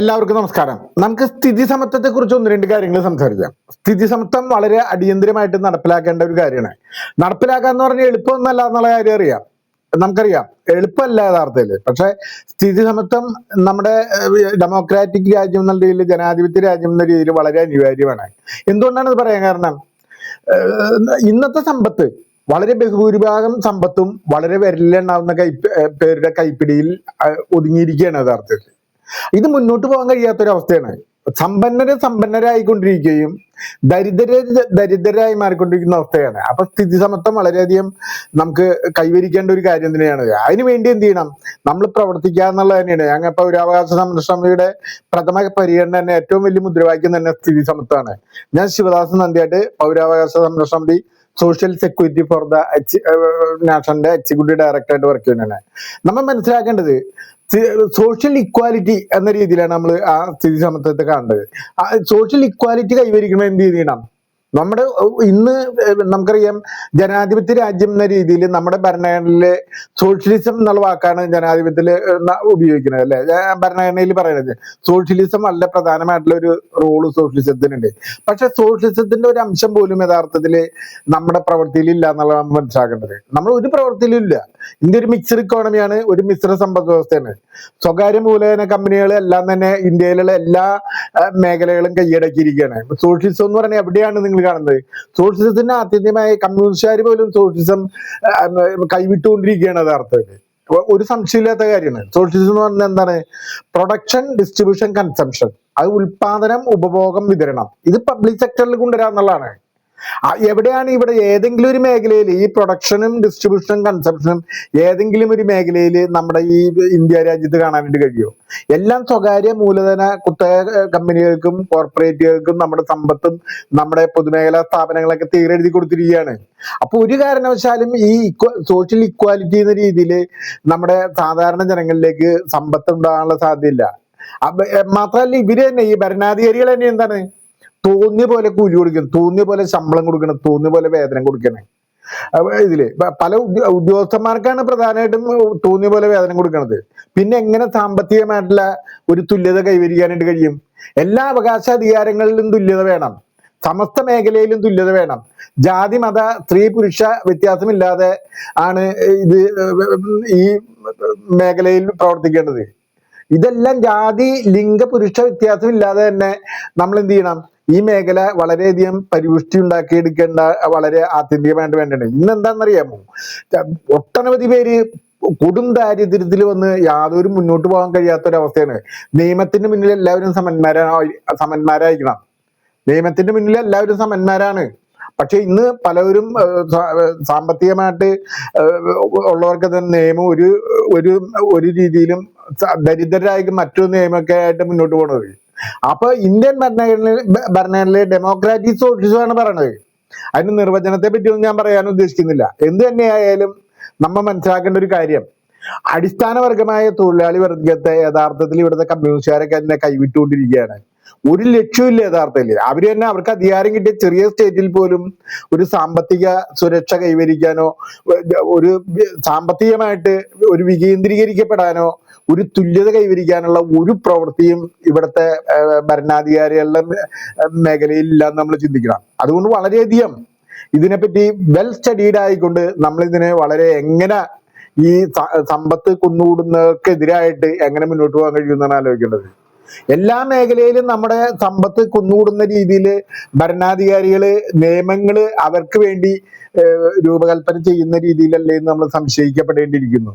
എല്ലാവർക്കും നമസ്കാരം. നമുക്ക് സ്ഥിതി സമത്വത്തെ കുറിച്ച് ഒന്ന് രണ്ട് കാര്യങ്ങൾ സംസാരിക്കാം. സ്ഥിതി സമത്വം വളരെ അടിയന്തരമായിട്ട് നടപ്പിലാക്കേണ്ട ഒരു കാര്യമാണ്. നടപ്പിലാക്കാന്ന് പറഞ്ഞാൽ എളുപ്പമൊന്നല്ല എന്നുള്ള കാര്യം അറിയാം, നമുക്കറിയാം. എളുപ്പമല്ല യഥാർത്ഥത്തിൽ. പക്ഷെ സ്ഥിതി സമത്വം നമ്മുടെ ഡെമോക്രാറ്റിക് രാജ്യം എന്ന രീതിയിൽ, ജനാധിപത്യ രാജ്യം എന്ന രീതിയിൽ വളരെ അനിവാര്യമാണ്. എന്തുകൊണ്ടാണ് ഇത് പറയാൻ കാരണം, ഇന്നത്തെ സമ്പത്ത്, വളരെ ബഹുഭൂരിഭാഗം സമ്പത്തും വളരെ വിരലിലുണ്ടാവുന്ന പേരുടെ കൈപ്പിടിയിൽ ഒതുങ്ങിയിരിക്കുകയാണ് യഥാർത്ഥത്തിൽ. ഇത് മുന്നോട്ട് പോകാൻ കഴിയാത്തൊരവസ്ഥയാണ്. സമ്പന്നരായിക്കൊണ്ടിരിക്കുകയും ദരിദ്രരായി മാറിക്കൊണ്ടിരിക്കുന്ന അവസ്ഥയാണ്. അപ്പൊ സ്ഥിതി സമത്വം വളരെയധികം നമുക്ക് കൈവരിക്കേണ്ട ഒരു കാര്യം തന്നെയാണ്. അതിനുവേണ്ടി എന്ത് ചെയ്യണം, നമ്മൾ പ്രവർത്തിക്കുക എന്നുള്ളത് തന്നെയാണ്. ഞങ്ങൾ പൗരാവകാശ സംരക്ഷണയുടെ പ്രഥമ പരിഗണന തന്നെ, ഏറ്റവും വലിയ മുദ്രാവാക്യം തന്നെ സ്ഥിതി സമത്വമാണ്. ഞാൻ ശിവദാസൻ നന്ദിയായിട്ട്, പൗരാവകാശ സംരക്ഷണ സമിതി സോഷ്യൽ സെക്യൂരിറ്റി ഫോർ ദ നാഷണലിന്റെ എക്സിക്യൂട്ടീവ് ഡയറക്ടറായിട്ട് വർക്ക് ചെയ്യുന്നതാണ്. നമ്മൾ മനസ്സിലാക്കേണ്ടത്, സോഷ്യൽ ഇക്വാലിറ്റി എന്ന രീതിയിലാണ് നമ്മൾ ആ സ്ഥിതി സമത്വത്തെ കാണേണ്ടത്. സോഷ്യൽ ഇക്വാലിറ്റി കൈവരിക്കണം എന്ത് ചെയ്യണം, നമ്മുടെ ഇന്ന് നമുക്കറിയാം, ജനാധിപത്യ രാജ്യം എന്ന രീതിയിൽ നമ്മുടെ ഭരണഘടനയിലെ സോഷ്യലിസം എന്നുള്ള വാക്കാണ് ജനാധിപത്യത്തിൽ ഉപയോഗിക്കുന്നത്, അല്ലെ? ഭരണഘടനയിൽ പറയുന്നത് സോഷ്യലിസം വളരെ പ്രധാനമായിട്ടുള്ള ഒരു റോള് സോഷ്യലിസത്തിനുണ്ട്. പക്ഷെ സോഷ്യലിസത്തിന്റെ ഒരു അംശം പോലും യഥാർത്ഥത്തിൽ നമ്മുടെ പ്രവൃത്തിയിൽ ഇല്ല എന്നുള്ളത് നമ്മൾ മനസ്സിലാക്കേണ്ടത്. നമ്മൾ ഒരു പ്രവൃത്തിയിലും ഇല്ല. ഇന്ത്യ ഒരു മിക്സഡ് ഇക്കോണമിയാണ്, ഒരു മിശ്ര സമ്പദ് വ്യവസ്ഥയാണ്. സ്വകാര്യ മൂലധന കമ്പനികൾ എല്ലാം തന്നെ ഇന്ത്യയിലുള്ള എല്ലാ മേഖലകളും കൈയടക്കിയിരിക്കുകയാണ്. സോഷ്യലിസം എന്ന് പറഞ്ഞാൽ എവിടെയാണ് നിങ്ങൾ കാണുന്നത്? സോഷ്യലിസത്തിന് ആത്യന്തികമായി കമ്മ്യൂണിസ്റ്റുകാർ പോലും സോഷ്യലിസം കൈവിട്ടുകൊണ്ടിരിക്കുകയാണ് യഥാർത്ഥത്തിൽ. ഒരു സംശയമില്ലാത്ത കാര്യമാണ്. സോഷ്യലിസം എന്ന് പറഞ്ഞാൽ എന്താണ്? Production, distribution, consumption. അത് ഉൽപാദനം, ഉപഭോഗം, വിതരണം. ഇത് പബ്ലിക് സെക്ടറിൽ കൊണ്ടുവരാന്നുള്ളതാണ്. എവിടെയാണ് ഇവിടെ ഏതെങ്കിലും ഒരു മേഖലയിൽ ഈ പ്രൊഡക്ഷനും ഡിസ്ട്രിബ്യൂഷനും കൺസംഷനും ഏതെങ്കിലും ഒരു മേഖലയിൽ നമ്മുടെ ഈ ഇന്ത്യ രാജ്യത്ത് കാണാനായിട്ട് കഴിയുമോ? എല്ലാം സ്വകാര്യ മൂലധന കുത്തക കമ്പനികൾക്കും കോർപ്പറേറ്റുകൾക്കും നമ്മുടെ സമ്പത്തും നമ്മുടെ പൊതുമേഖലാ സ്ഥാപനങ്ങളൊക്കെ തീരെഴുതി കൊടുത്തിരിക്കുകയാണ്. അപ്പൊ ഒരു കാരണവശാലും ഈ സോഷ്യൽ ഇക്വാലിറ്റി എന്ന രീതിയിൽ നമ്മുടെ സാധാരണ ജനങ്ങളിലേക്ക് സമ്പത്ത് ഉണ്ടാകാനുള്ള സാധ്യതയില്ല. മാത്രമല്ല, ഇവര് തന്നെ, ഈ ഭരണാധികാരികൾ തന്നെ എന്താണ്, തോന്നിയ പോലെ കൂലി കൊടുക്കണം, തോന്നിയ പോലെ ശമ്പളം കൊടുക്കണം, തോന്നിയ പോലെ വേതനം കൊടുക്കണേ. ഇതില് പല ഉദ്യോഗസ്ഥന്മാർക്കാണ് പ്രധാനമായിട്ടും തോന്നിയ പോലെ വേതനം കൊടുക്കണത്. പിന്നെ എങ്ങനെ സാമ്പത്തികമായിട്ടുള്ള ഒരു തുല്യത കൈവരിക്കാനായിട്ട് കഴിയും? എല്ലാ അവകാശ അധികാരങ്ങളിലും തുല്യത വേണം, സമസ്ത മേഖലയിലും തുല്യത വേണം. ജാതി, മത, സ്ത്രീ, പുരുഷ വ്യത്യാസമില്ലാതെ ആണ് ഇത് ഈ മേഖലയിൽ പ്രവർത്തിക്കേണ്ടത്. ഇതെല്ലാം ജാതി, ലിംഗ, പുരുഷ വ്യത്യാസം ഇല്ലാതെ തന്നെ നമ്മൾ എന്ത് ചെയ്യണം, ഈ മേഖല വളരെയധികം പരിപുഷ്ടി ഉണ്ടാക്കിയെടുക്കേണ്ട വളരെ ആത്യന്തികമായിട്ട് വേണ്ടത്. ഇന്ന് എന്താണെന്നറിയാമോ, ഒട്ടനവധി പേര് കൊടും ദാരിദ്ര്യത്തിൽ വന്ന് യാതൊരു മുന്നോട്ട് പോകാൻ കഴിയാത്തൊരവസ്ഥയാണ്. നിയമത്തിന്റെ മുന്നിൽ എല്ലാവരും സമന്മാരായിരിക്കണം. നിയമത്തിന്റെ മുന്നിൽ എല്ലാവരും സമന്മാരാണ്. പക്ഷെ ഇന്ന് പലവരും സാമ്പത്തികമായിട്ട് ഉള്ളവർക്ക് തന്നെ നിയമം ഒരു രീതിയിലും ദരിദ്രരായിരിക്കും മറ്റൊരു നിയമമൊക്കെ ആയിട്ട് മുന്നോട്ട് പോകുന്നത്. അപ്പൊ ഇന്ത്യൻ ഭരണഘടനയിലെ ഡെമോക്രാറ്റിക് സോഷ്യലിസമാണ് പറയണത്. അതിന് നിർവചനത്തെ പറ്റിയൊന്നും ഞാൻ പറയാൻ ഉദ്ദേശിക്കുന്നില്ല. എന്ത് തന്നെയായാലും നമ്മൾ മനസ്സിലാക്കേണ്ട ഒരു കാര്യം, അടിസ്ഥാനവർഗമായ തൊഴിലാളി വർഗത്തെ യഥാർത്ഥത്തിൽ ഇവിടുത്തെ കമ്മ്യൂണിസ്റ്റുകാരൊക്കെ തന്നെ കൈവിട്ടുകൊണ്ടിരിക്കുകയാണ്. ഒരു ലക്ഷ്യമില്ല യഥാർത്ഥത്തിൽ. അവര് തന്നെ, അവർക്ക് അധികാരം കിട്ടിയ ചെറിയ സ്റ്റേറ്റിൽ പോലും ഒരു സാമ്പത്തിക സുരക്ഷ കൈവരിക്കാനോ, ഒരു സാമ്പത്തികമായിട്ട് ഒരു വികേന്ദ്രീകരിക്കപ്പെടാനോ, ഒരു തുല്യത കൈവരിക്കാനുള്ള ഒരു പ്രവൃത്തിയും ഇവിടുത്തെ ഭരണാധികാരികളുടെ മേഖലയിൽ ഇല്ലാന്ന് നമ്മൾ ചിന്തിക്കണം. അതുകൊണ്ട് വളരെയധികം ഇതിനെപ്പറ്റി വെൽ സ്റ്റഡീഡ് ആയിക്കൊണ്ട് നമ്മൾ ഇതിനെ വളരെ എങ്ങനെ ഈ സമ്പത്ത് കുന്നുകൂടുന്നവർക്കെതിരായിട്ട് എങ്ങനെ മുന്നോട്ട് പോകാൻ കഴിയുമെന്നാണ് ആലോചിക്കേണ്ടത്. എല്ലാ മേഖലയിലും നമ്മുടെ സമ്പത്ത് കുന്നുകൂടുന്ന രീതിയിൽ ഭരണാധികാരികള് നിയമങ്ങള് അവർക്ക് വേണ്ടി രൂപകൽപ്പന ചെയ്യുന്ന രീതിയിലല്ലേ എന്ന് നമ്മൾ സംശയിക്കപ്പെടേണ്ടിയിരിക്കുന്നു.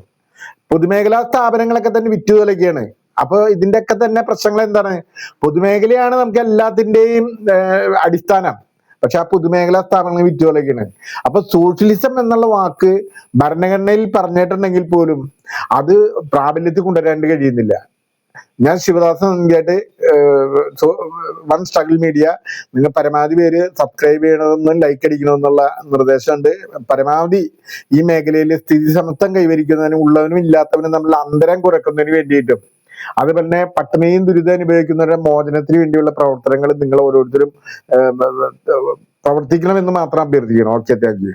പൊതുമേഖലാ സ്ഥാപനങ്ങളൊക്കെ തന്നെ വിറ്റുതലയ്ക്കാണ്. അപ്പൊ ഇതിന്റെ ഒക്കെ തന്നെ പ്രശ്നങ്ങൾ എന്താണ്? പൊതുമേഖലയാണ് നമുക്ക് എല്ലാത്തിന്റെയും അടിസ്ഥാനം. പക്ഷെ ആ പൊതുമേഖലാ സ്ഥാപനങ്ങൾ വിറ്റുതലയ്ക്കാണ്. അപ്പൊ സോഷ്യലിസം എന്നുള്ള വാക്ക് ഭരണഘടനയിൽ പറഞ്ഞിട്ടുണ്ടെങ്കിൽ പോലും അത് പ്രാബല്യത്തിൽ കൊണ്ടുവരാണ്ട് കഴിയുന്നില്ല. ഞാൻ ശിവദാസൻ നന്ദിയായിട്ട്, വൺ സ്ട്രഗിൾ മീഡിയ, നിങ്ങൾ പരമാവധി പേര് സബ്സ്ക്രൈബ് ചെയ്യണമെന്നും ലൈക്ക് അടിക്കണമെന്നുള്ള നിർദ്ദേശമുണ്ട്. പരമാവധി ഈ മേഖലയിൽ സ്ഥിതി സമത്വം കൈവരിക്കുന്നതിനും ഉള്ളവനും ഇല്ലാത്തവനും നമ്മൾ അന്തരം കുറയ്ക്കുന്നതിന് വേണ്ടിയിട്ടും, അതുപോലെ പട്ടിണിയും ദുരിതം അനുഭവിക്കുന്നവരുടെ മോചനത്തിന് വേണ്ടിയുള്ള പ്രവർത്തനങ്ങൾ നിങ്ങൾ ഓരോരുത്തരും പ്രവർത്തിക്കണമെന്ന് മാത്രം അഭ്യർത്ഥിക്കണം. Okay, thank you.